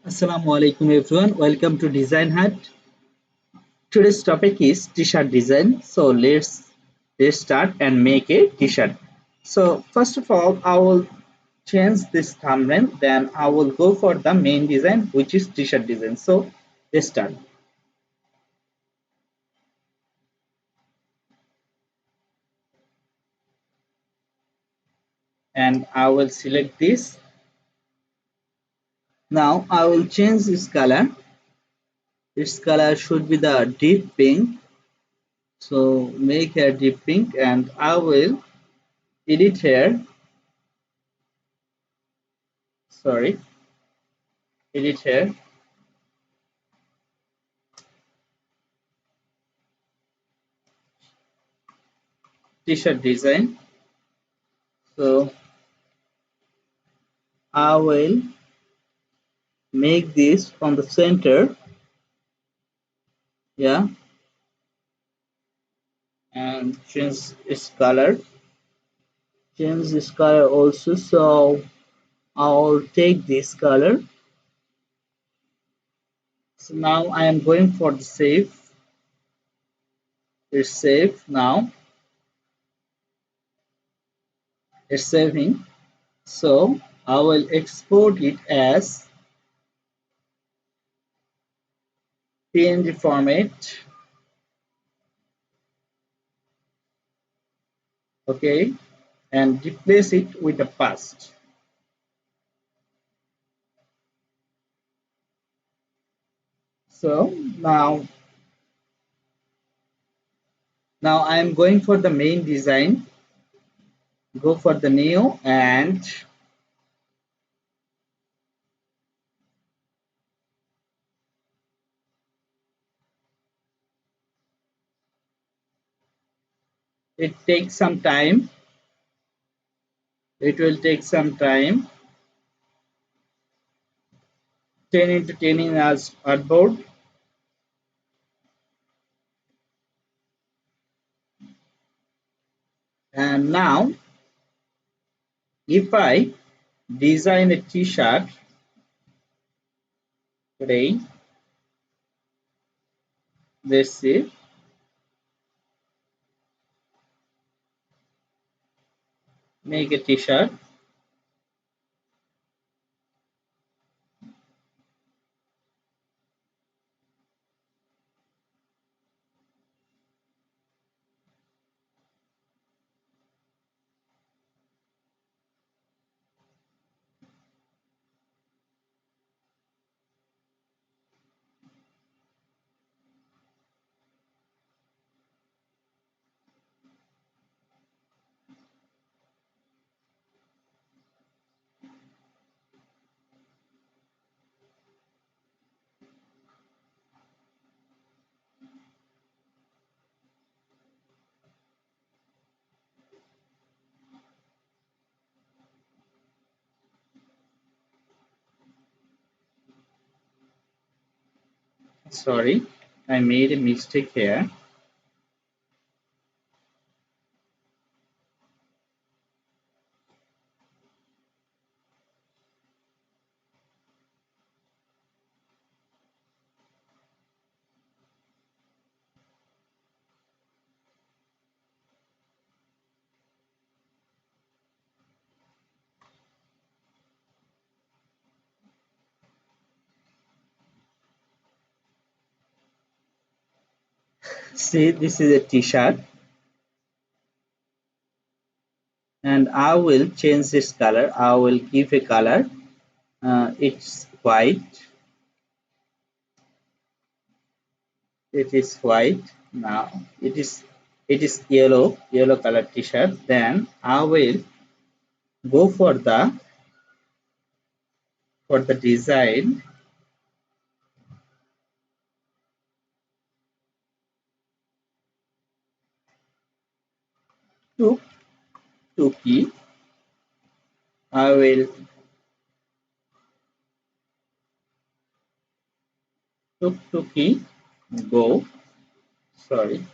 Assalamu alaikum everyone. Welcome to Design Hut. Today's topic is t-shirt design. So let's start and make a t-shirt. So first of all, I will change this thumbnail. Then I will go for the main design, which is t-shirt design. So let's start. And I will select this. Now I will change this color. Its color should be the deep pink. So make a deep pink, and I will edit here. Sorry, edit here. T-shirt design. So I will make this on the center, yeah, and change this color also. So I'll take this color. So now I am going for the save. It's saved now. It's saving. So I will export it as PNG format. Okay, and replace it with the past. So now I am going for the main design. Go for the new, and it takes some time. It will take some time. 10 into 10 in as artboard. And now if I design a t-shirt today, let's see, make a t-shirt. Sorry, I made a mistake here. See, this is a t-shirt, and I will change this color. I will give a color. It's white. It is white. Now it is yellow color t-shirt. Then I will go for the design. To key, I will to key go. Sorry,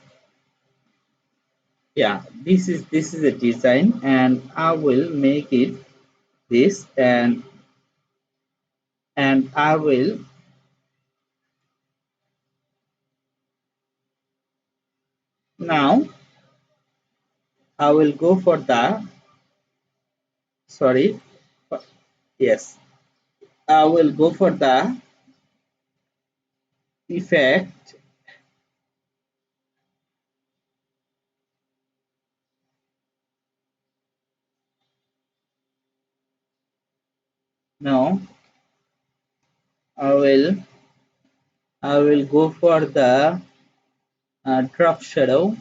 yeah, this is a design, and I will make it this, and and now I will go for the, sorry, yes, I will go for the effect. Now I will I will go for the drop shadow.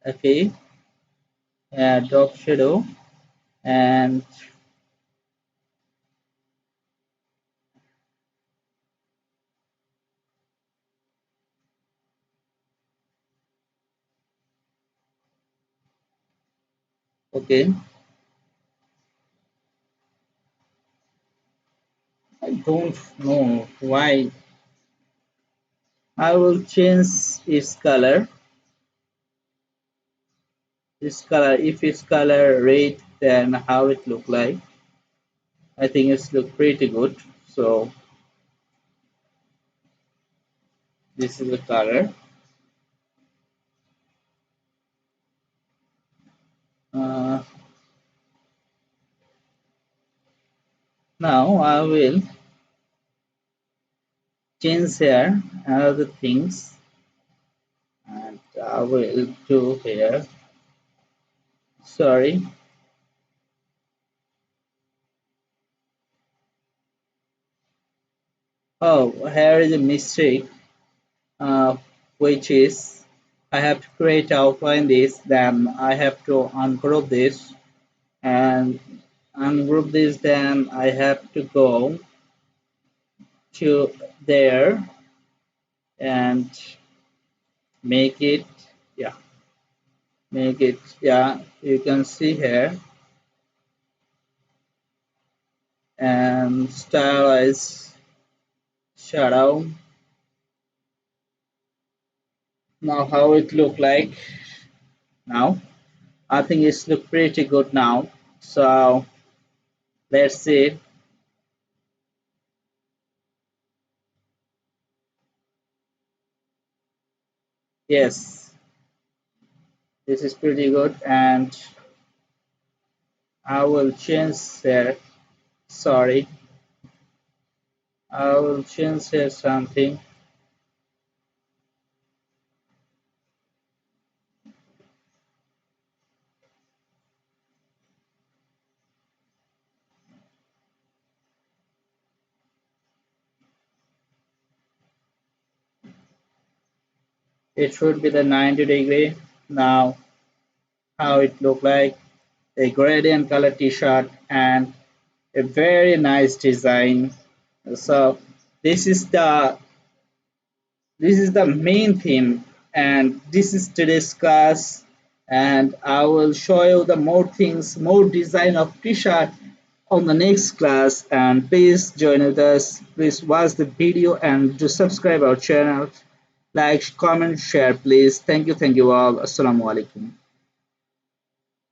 Okay, drop shadow, and okay, I don't know why. I will change its color. This color, if it's color red, then how it look like? I think it's look pretty good. So this is the color. Uh, Now I will change here another things, and I will do here. Sorry. Oh, here is a mistake, uh, which is I have to create outline this, then I have to ungroup this, and ungroup this, then I have to go to there and make it, yeah, make it, yeah, you can see here, and stylize shadow. Now how it look like now? I think it's look pretty good now. So let's see. Yes, this is pretty good, and I will change here. Sorry, I will change here something. It should be the 90-degree. Now how it look like? A gradient color t-shirt and a very nice design. So this is the main theme, and this is today's class, and I will show you the more things, more design of t-shirt on the next class. And please join with us, please watch the video and do subscribe our channel, like, comment, share, please. Thank you all. Assalamu alaikum.